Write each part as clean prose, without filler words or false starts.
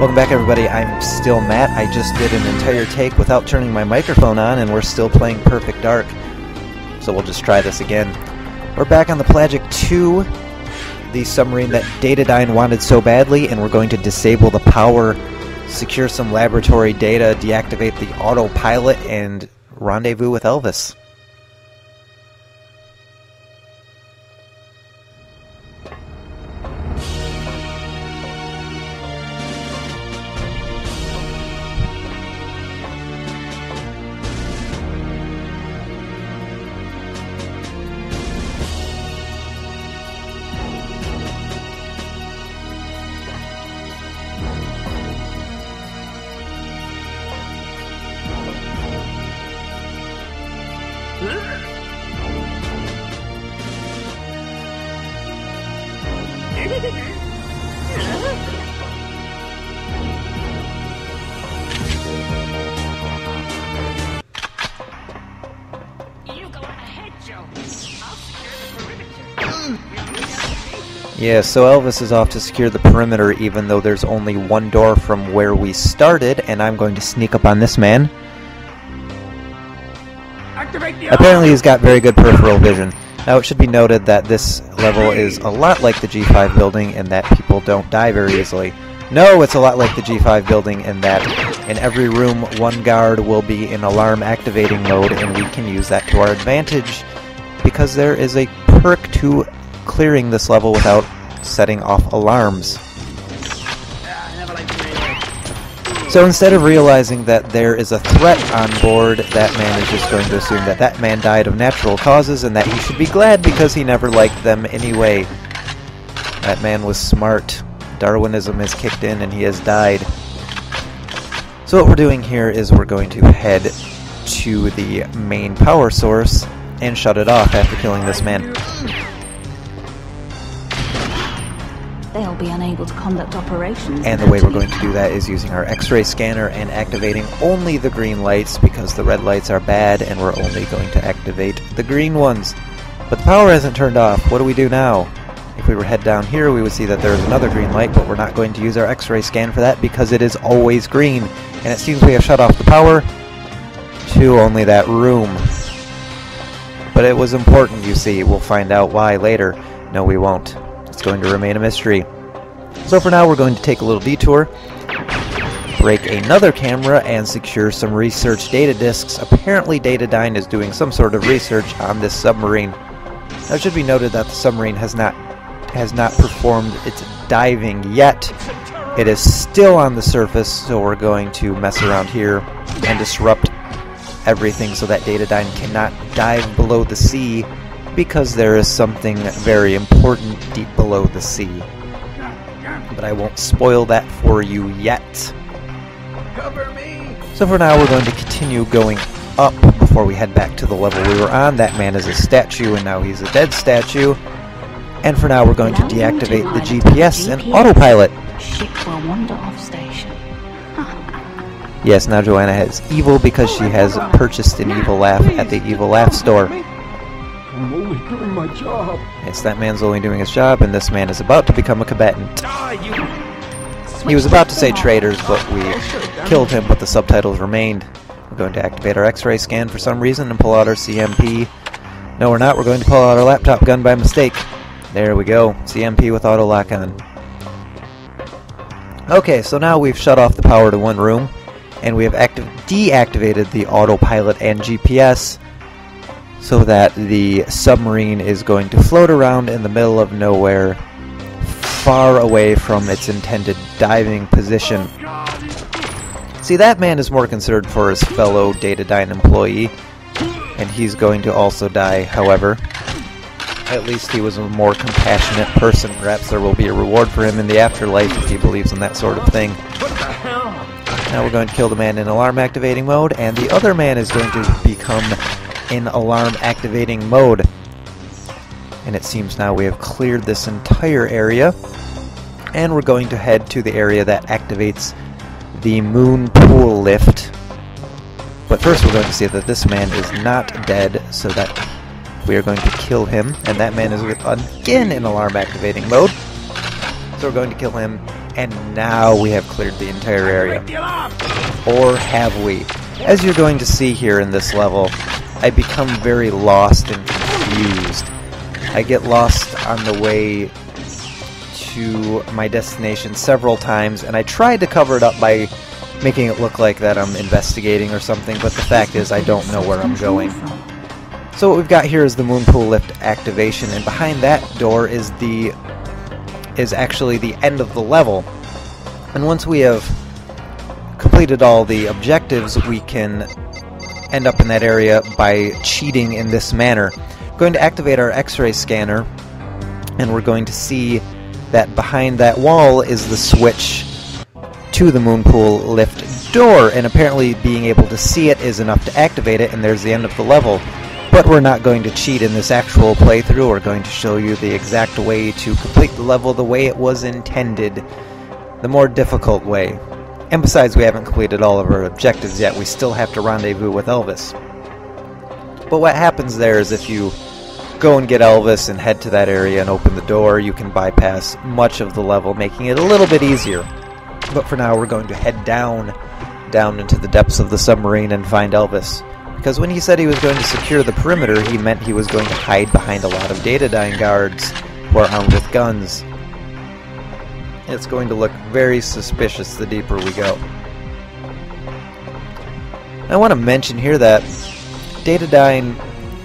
Welcome back, everybody. I'm still Matt. I just did an entire take without turning my microphone on, and we're still playing Perfect Dark. So we'll just try this again. We're back on the Pelagic 2, the submarine that Datadyne wanted so badly, and we're going to disable the power, secure some laboratory data, deactivate the autopilot, and rendezvous with Elvis. Yeah, so Elvis is off to secure the perimeter, even though there's only one door from where we started, and I'm going to sneak up on this man. Apparently he's got very good peripheral vision. Now it should be noted that this level is a lot like the G5 building in that people don't die very easily. No, it's a lot like the G5 building in that in every room one guard will be in alarm activating mode, and we can use that to our advantage because there is a perk to clearing this level without setting off alarms. So instead of realizing that there is a threat on board, that man is just going to assume that that man died of natural causes and that he should be glad because he never liked them anyway. That man was smart. Darwinism has kicked in and he has died. So what we're doing here is we're going to head to the main power source and shut it off after killing this man. They'll be unable to conduct operations. And the way we're going to do that is using our X-ray scanner and activating only the green lights because the red lights are bad and we're only going to activate the green ones. But the power hasn't turned off. What do we do now? If we were head down here, we would see that there's another green light, but we're not going to use our X-ray scan for that because it is always green. And it seems we have shut off the power to only that room. But it was important, you see. We'll find out why later. No, we won't. It's going to remain a mystery. So for now, we're going to take a little detour, break another camera, and secure some research data disks. Apparently, Datadyne is doing some sort of research on this submarine. Now, it should be noted that the submarine has not performed its diving yet. It is still on the surface, so we're going to mess around here and disrupt everything so that Datadyne cannot dive below the sea, because there is something very important deep below the sea. But I won't spoil that for you yet. Cover me. So for now, we're going to continue going up before we head back to the level we were on. That man is a statue, and now he's a dead statue. And for now, we're going to deactivate the GPS and autopilot. Ship will wander off station. Yes, now Joanna has evil because she has purchased an evil laugh at the Evil Laugh store. I'm only doing my job. Yes, that man's only doing his job, and this man is about to become a combatant. He was about to say traitors, but we killed him, but the subtitles remained. We're going to activate our X-ray scan for some reason and pull out our CMP. No, we're not. We're going to pull out our laptop gun by mistake. There we go. CMP with auto lock on. Okay, so now we've shut off the power to one room, and we have deactivated the autopilot and GPS, so that the submarine is going to float around in the middle of nowhere, far away from its intended diving position. See, that man is more concerned for his fellow Datadyne employee, and he's going to also die, however. At least he was a more compassionate person. Perhaps there will be a reward for him in the afterlife if he believes in that sort of thing. Now we're going to kill the man in alarm activating mode, and the other man is going to become in alarm activating mode. And it seems now we have cleared this entire area, and we're going to head to the area that activates the moon pool lift. But first we're going to see that this man is not dead, so that we are going to kill him, and that man is again in alarm activating mode. So we're going to kill him And now we have cleared the entire area. Or have we? As you're going to see here in this level, I become very lost and confused. I get lost on the way to my destination several times, and I tried to cover it up by making it look like that I'm investigating or something, but the fact is I don't know where I'm going. So what we've got here is the moon pool lift activation, and behind that door is actually the end of the level. And once we have completed all the objectives, we can end up in that area by cheating in this manner. We're going to activate our X-ray scanner, and we're going to see that behind that wall is the switch to the moon pool lift door, and apparently being able to see it is enough to activate it, and there's the end of the level. But we're not going to cheat in this actual playthrough. We're going to show you the exact way to complete the level the way it was intended, the more difficult way. And besides, we haven't completed all of our objectives yet. We still have to rendezvous with Elvis. But what happens there is if you go and get Elvis and head to that area and open the door, you can bypass much of the level, making it a little bit easier. But for now, we're going to head down into the depths of the submarine and find Elvis. Because when he said he was going to secure the perimeter, he meant he was going to hide behind a lot of Datadyne guards who are armed with guns. It's going to look very suspicious the deeper we go. I want to mention here that Datadyne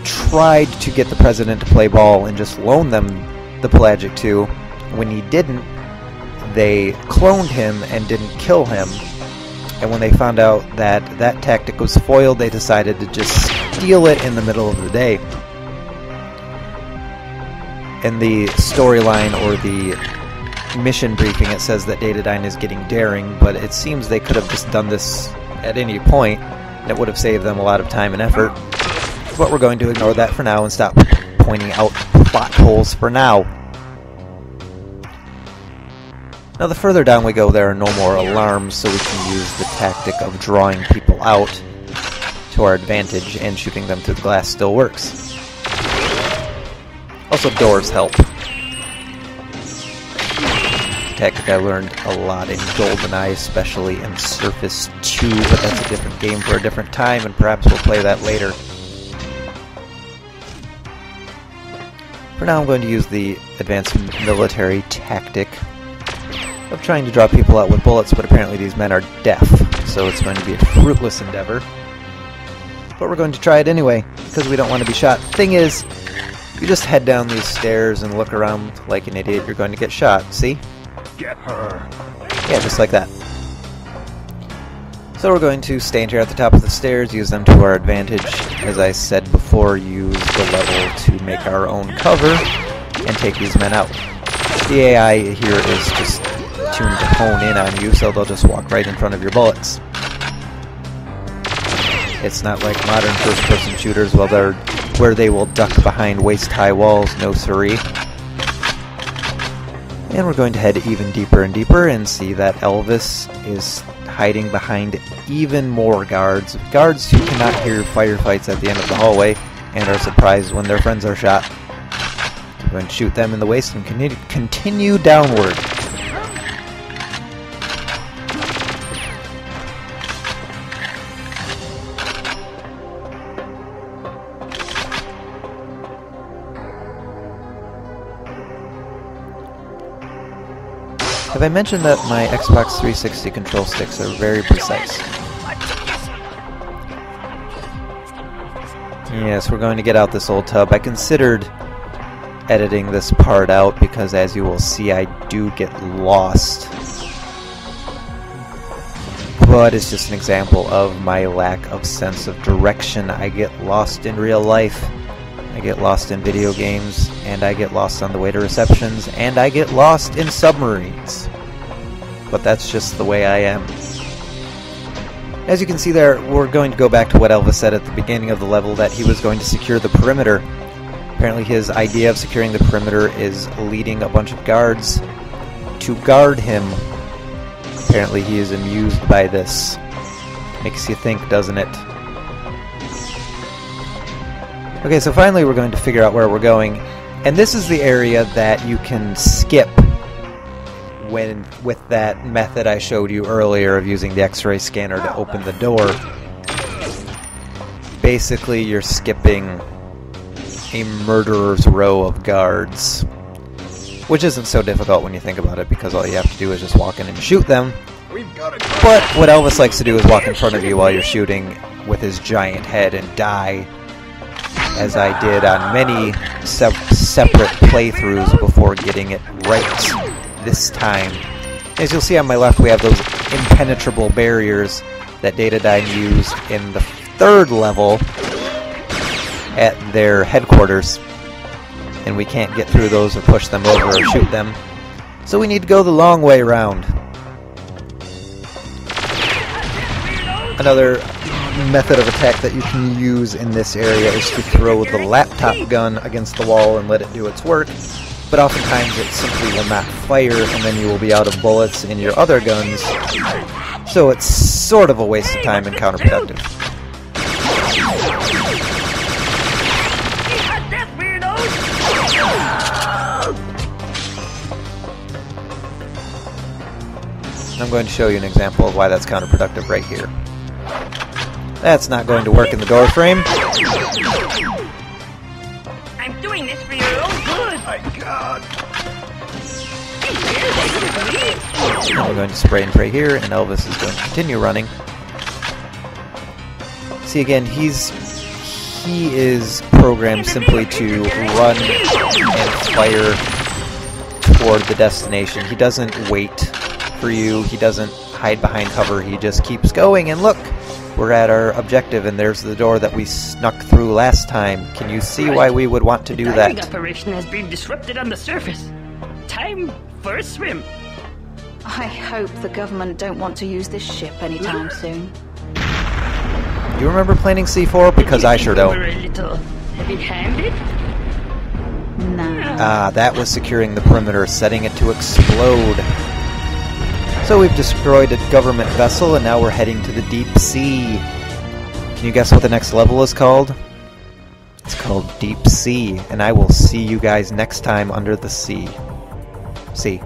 tried to get the president to play ball and just loan them the Pelagic 2. When he didn't, they cloned him and didn't kill him. And when they found out that that tactic was foiled, they decided to just steal it in the middle of the day. In the storyline or the mission briefing, it says that Datadyne is getting daring, but it seems they could have just done this at any point, and it would have saved them a lot of time and effort. But we're going to ignore that for now and stop pointing out plot holes for now. Now, the further down we go, there are no more alarms, so we can use the tactic of drawing people out to our advantage, and shooting them through the glass still works. Also, doors help. Tactic I learned a lot in GoldenEye, especially in Surface 2, but that's a different game for a different time, and perhaps we'll play that later. For now, I'm going to use the advanced military tactic of trying to draw people out with bullets, but apparently these men are deaf, so it's going to be a fruitless endeavor. But we're going to try it anyway, because we don't want to be shot. Thing is, if you just head down these stairs and look around like an idiot, you're going to get shot, see? Get her. Yeah, just like that. So we're going to stand here at the top of the stairs, use them to our advantage. As I said before, use the level to make our own cover and take these men out. The AI here is just tuned to hone in on you, so they'll just walk right in front of your bullets. It's not like modern first-person shooters where they will duck behind waist-high walls, no siree. And we're going to head even deeper and deeper and see that Elvis is hiding behind even more guards. Guards who cannot hear firefights at the end of the hallway and are surprised when their friends are shot. I'm going to shoot them in the waist and continue downward. Have I mentioned that my Xbox 360 control sticks are very precise? Yes, we're going to get out this old tub. I considered editing this part out because, as you will see, I do get lost. But it's just an example of my lack of sense of direction. I get lost in real life. I get lost in video games, and I get lost on the way to receptions, and I get lost in submarines. But that's just the way I am. As you can see there, we're going to go back to what Elvis said at the beginning of the level, that he was going to secure the perimeter. Apparently his idea of securing the perimeter is leading a bunch of guards to guard him. Apparently he is amused by this. Makes you think, doesn't it? Okay, so finally we're going to figure out where we're going, and this is the area that you can skip with that method I showed you earlier of using the X-ray scanner to open the door. Basically, you're skipping a murderer's row of guards, which isn't so difficult when you think about it, because all you have to do is just walk in and shoot them. But what Elvis likes to do is walk in front of you while you're shooting with his giant head and die, as I did on many separate playthroughs before getting it right this time. As you'll see on my left, we have those impenetrable barriers that Datadyne used in the 3rd level at their headquarters, and we can't get through those or push them over or shoot them, so we need to go the long way around. Another method of attack that you can use in this area is to throw the laptop gun against the wall and let it do its work, but oftentimes it simply will not fire, and then you will be out of bullets in your other guns, so it's sort of a waste of time and counterproductive. I'm going to show you an example of why that's counterproductive right here. That's not going to work in the door frame. I'm doing this for your own good. My God! I'm going to spray and pray here, and Elvis is going to continue running. See, again, he is programmed simply to run and fire toward the destination. He doesn't wait for you. He doesn't hide behind cover. He just keeps going, and look! We're at our objective, and there's the door that we snuck through last time. Can you see why we would want to do Diving that? operation has been disrupted on the surface. Time for a swim. I hope the government don't want to use this ship anytime soon. Do you remember planning C4? Because I sure don't. We're a little heavy-handed. No. Ah, that was securing the perimeter, setting it to explode. So we've destroyed a government vessel, and now we're heading to the deep sea. Can you guess what the next level is called? It's called Deep Sea, and I will see you guys next time under the sea. See.